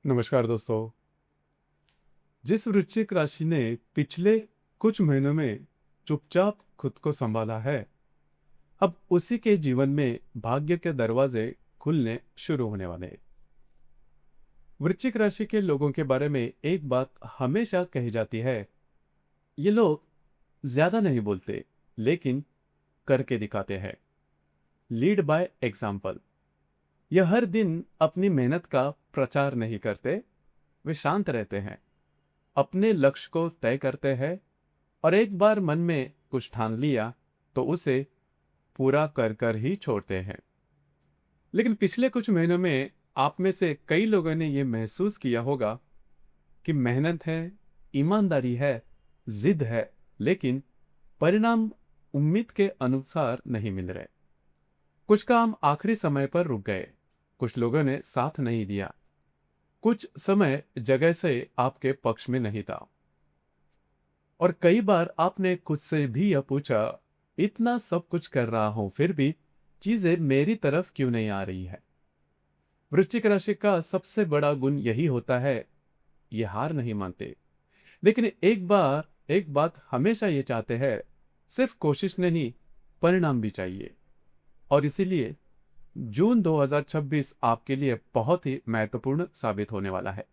नमस्कार दोस्तों। जिस वृश्चिक राशि ने पिछले कुछ महीनों में चुपचाप खुद को संभाला है, अब उसी के जीवन में भाग्य के दरवाजे खुलने शुरू होने वाले हैं। वृश्चिक राशि के लोगों के बारे में एक बात हमेशा कही जाती है, ये लोग ज्यादा नहीं बोलते, लेकिन करके दिखाते हैं। Lead by example. यह हर दिन अपनी मेहनत का प्रचार नहीं करते, वे शांत रहते हैं, अपने लक्ष्य को तय करते हैं और एक बार मन में कुछ ठान लिया तो उसे पूरा कर कर ही छोड़ते हैं। लेकिन पिछले कुछ महीनों में आप में से कई लोगों ने यह महसूस किया होगा कि मेहनत है, ईमानदारी है, जिद है, लेकिन परिणाम उम्मीद के अनुसार नहीं मिल रहे। कुछ काम आखिरी समय पर रुक गए, कुछ लोगों ने साथ नहीं दिया, कुछ समय जगह से आपके पक्ष में नहीं था। और कई बार आपने खुद से भी यह पूछा, इतना सब कुछ कर रहा हूं फिर भी चीजें मेरी तरफ क्यों नहीं आ रही है। वृश्चिक राशि का सबसे बड़ा गुण यही होता है, ये हार नहीं मानते, लेकिन एक बात हमेशा ये चाहते हैं, सिर्फ कोशिश नहीं, परिणाम भी चाहिए। और इसीलिए जून 2026 आपके लिए बहुत ही महत्वपूर्ण साबित होने वाला है,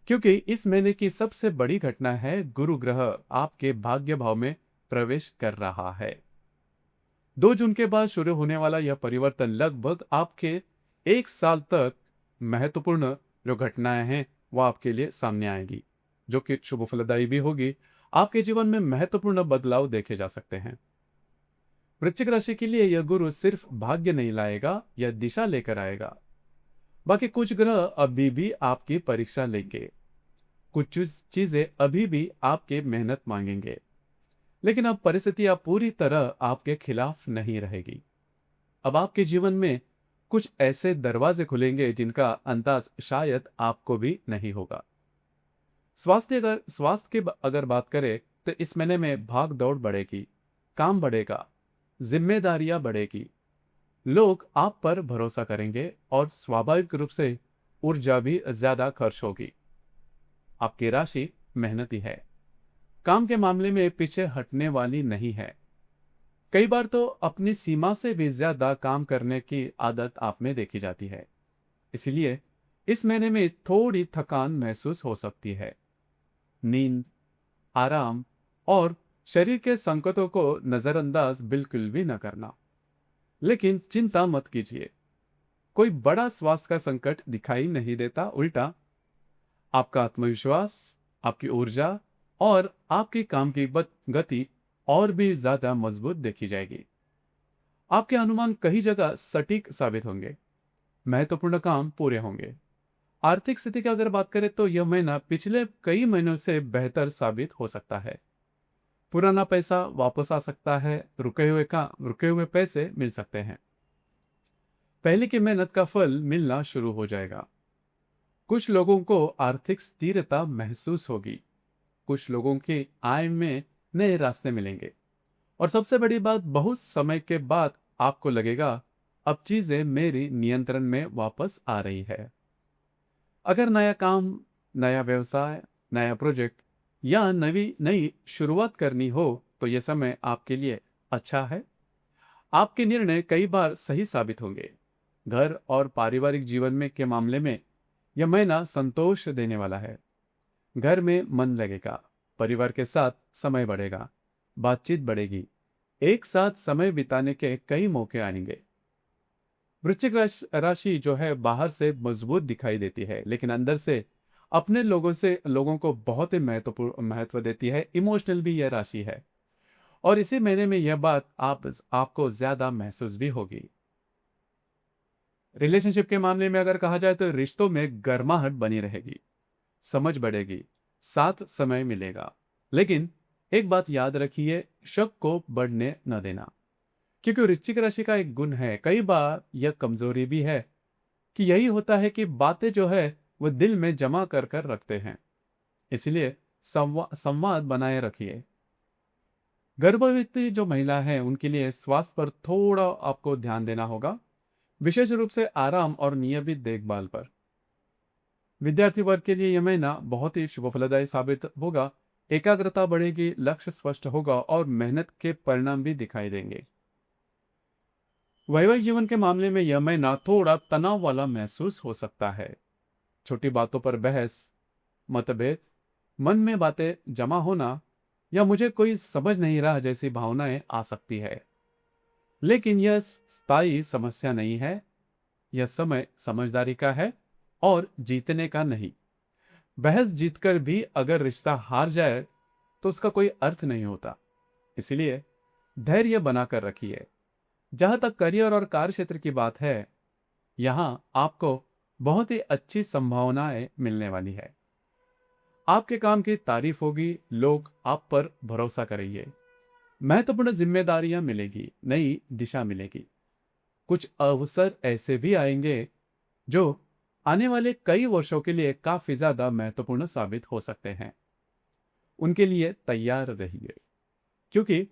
क्योंकि इस महीने की सबसे बड़ी घटना है, गुरु ग्रह आपके भाग्य भाव में प्रवेश कर रहा है। 2 जून के बाद शुरू होने वाला यह परिवर्तन लगभग आपके 1 साल तक महत्वपूर्ण जो घटनाएं हैं वो आपके लिए सामने आएगी, जो कि शुभ फलदायी भी होगी। आपके जीवन में महत्वपूर्ण बदलाव देखे जा सकते हैं। वृश्चिक राशि के लिए यह गुरु सिर्फ भाग्य नहीं लाएगा, यह दिशा लेकर आएगा। बाकी कुछ ग्रह अभी भी आपकी परीक्षा लेंगे, कुछ चीजें अभी भी आपके मेहनत मांगेंगे, लेकिन अब परिस्थितियां पूरी तरह आपके खिलाफ नहीं रहेगी। अब आपके जीवन में कुछ ऐसे दरवाजे खुलेंगे जिनका अंदाज शायद आपको भी नहीं होगा। स्वास्थ्य की अगर बात करें तो इस महीने में भाग दौड़ बढ़ेगी, काम बढ़ेगा, जिम्मेदारियां बढ़ेगी, लोग आप पर भरोसा करेंगे और स्वाभाविक रूप से ऊर्जा भी ज्यादा खर्च होगी। आपकी राशि मेहनती है, काम के मामले में पीछे हटने वाली नहीं है। कई बार तो अपनी सीमा से भी ज्यादा काम करने की आदत आप में देखी जाती है। इसलिए इस महीने में थोड़ी थकान महसूस हो सकती है। नींद, आराम और शरीर के संकेतों को नजरअंदाज बिल्कुल भी न करना। लेकिन चिंता मत कीजिए, कोई बड़ा स्वास्थ्य का संकट दिखाई नहीं देता, उल्टा आपका आत्मविश्वास, आपकी ऊर्जा और आपकी काम की गति और भी ज्यादा मजबूत देखी जाएगी। आपके अनुमान कई जगह सटीक साबित होंगे, महत्वपूर्ण काम पूरे होंगे। आर्थिक स्थिति की अगर बात करें तो यह महीना पिछले कई महीनों से बेहतर साबित हो सकता है। पुराना पैसा वापस आ सकता है, रुके हुए पैसे मिल सकते हैं, पहले की मेहनत का फल मिलना शुरू हो जाएगा। कुछ लोगों को आर्थिक स्थिरता महसूस होगी, कुछ लोगों की आय में नए रास्ते मिलेंगे, और सबसे बड़ी बात, बहुत समय के बाद आपको लगेगा अब चीजें मेरी नियंत्रण में वापस आ रही है। अगर नया काम, नया व्यवसाय, नया प्रोजेक्ट या नई नई शुरुआत करनी हो तो यह समय आपके लिए अच्छा है। आपके निर्णय कई बार सही साबित होंगे। घर और पारिवारिक जीवन में के मामले में यह महीना संतोष देने वाला है। घर में मन लगेगा, परिवार के साथ समय बढ़ेगा, बातचीत बढ़ेगी, एक साथ समय बिताने के कई मौके आएंगे। वृश्चिक राशि जो है बाहर से मजबूत दिखाई देती है, लेकिन अंदर से अपने लोगों को बहुत ही महत्व देती है। इमोशनल भी यह राशि है, और इसी महीने में यह बात आपको ज्यादा महसूस भी होगी। रिलेशनशिप के मामले में अगर कहा जाए तो रिश्तों में गर्माहट बनी रहेगी, समझ बढ़ेगी, साथ समय मिलेगा। लेकिन एक बात याद रखिए, शक को बढ़ने न देना, क्योंकि वृश्चिक राशि का एक गुण है, कई बार यह कमजोरी भी है, कि यही होता है कि बातें जो है वो दिल में जमा कर कर रखते हैं। इसलिए संवाद बनाए रखिए। गर्भवती जो महिला है उनके लिए स्वास्थ्य पर थोड़ा आपको ध्यान देना होगा, विशेष रूप से आराम और नियमित देखभाल पर। विद्यार्थी वर्ग के लिए यह महीना बहुत ही शुभ फलदायी साबित होगा। एकाग्रता बढ़ेगी, लक्ष्य स्पष्ट होगा और मेहनत के परिणाम भी दिखाई देंगे। वैवाहिक जीवन के मामले में यह महीना थोड़ा तनाव वाला महसूस हो सकता है। छोटी बातों पर बहस, मतभेद, मन में बातें जमा होना या मुझे कोई समझ नहीं रहा जैसी भावनाएं आ सकती है। लेकिन यह स्थायी समस्या नहीं है। यह समय समझदारी का है और जीतने का नहीं। बहस जीतकर भी अगर रिश्ता हार जाए तो उसका कोई अर्थ नहीं होता। इसलिए धैर्य बनाकर रखिए। जहां तक करियर और कार्य क्षेत्र की बात है, यहां आपको बहुत ही अच्छी संभावनाएं मिलने वाली है। आपके काम की तारीफ होगी, लोग आप पर भरोसा करेंगे। महत्वपूर्ण जिम्मेदारियां मिलेगी, नई दिशा मिलेगी। कुछ अवसर ऐसे भी आएंगे जो आने वाले कई वर्षों के लिए काफी ज्यादा महत्वपूर्ण साबित हो सकते हैं। उनके लिए तैयार रहिए, क्योंकि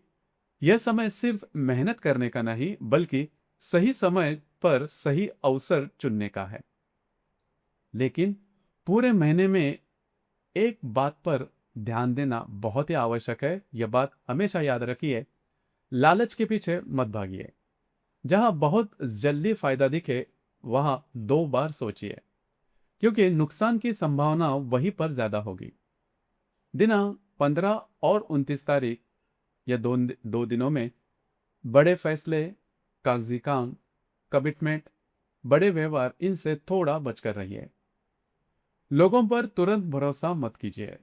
यह समय सिर्फ मेहनत करने का नहीं बल्कि सही समय पर सही अवसर चुनने का है। लेकिन पूरे महीने में एक बात पर ध्यान देना बहुत ही आवश्यक है। यह बात हमेशा याद रखिए, लालच के पीछे मत भागिए। जहां बहुत जल्दी फायदा दिखे वहां 2 बार सोचिए, क्योंकि नुकसान की संभावना वहीं पर ज्यादा होगी। दिनांक 15 और 29 तारीख या दो दिनों में बड़े फैसले, कागजी काम, कमिटमेंट, बड़े व्यवहार, इनसे थोड़ा बचकर रहिए। लोगों पर तुरंत भरोसा मत कीजिए।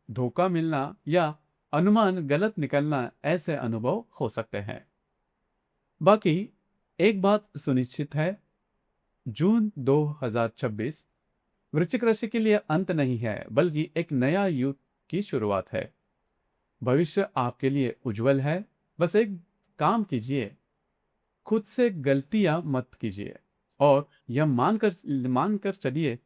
धोखा मिलना या अनुमान गलत निकलना ऐसे अनुभव हो सकते हैं। बाकी एक बात सुनिश्चित है, जून 2026 वृश्चिक राशि के लिए अंत नहीं है बल्कि एक नया युग की शुरुआत है। भविष्य आपके लिए उज्जवल है। बस एक काम कीजिए, खुद से गलतियां मत कीजिए और यह मानकर चलिए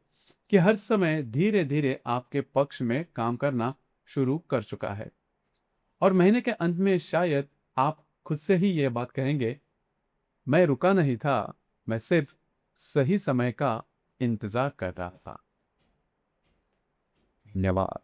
कि हर समय धीरे धीरे आपके पक्ष में काम करना शुरू कर चुका है। और महीने के अंत में शायद आप खुद से ही यह बात कहेंगे, मैं रुका नहीं था, मैं सिर्फ सही समय का इंतजार कर रहा था। धन्यवाद।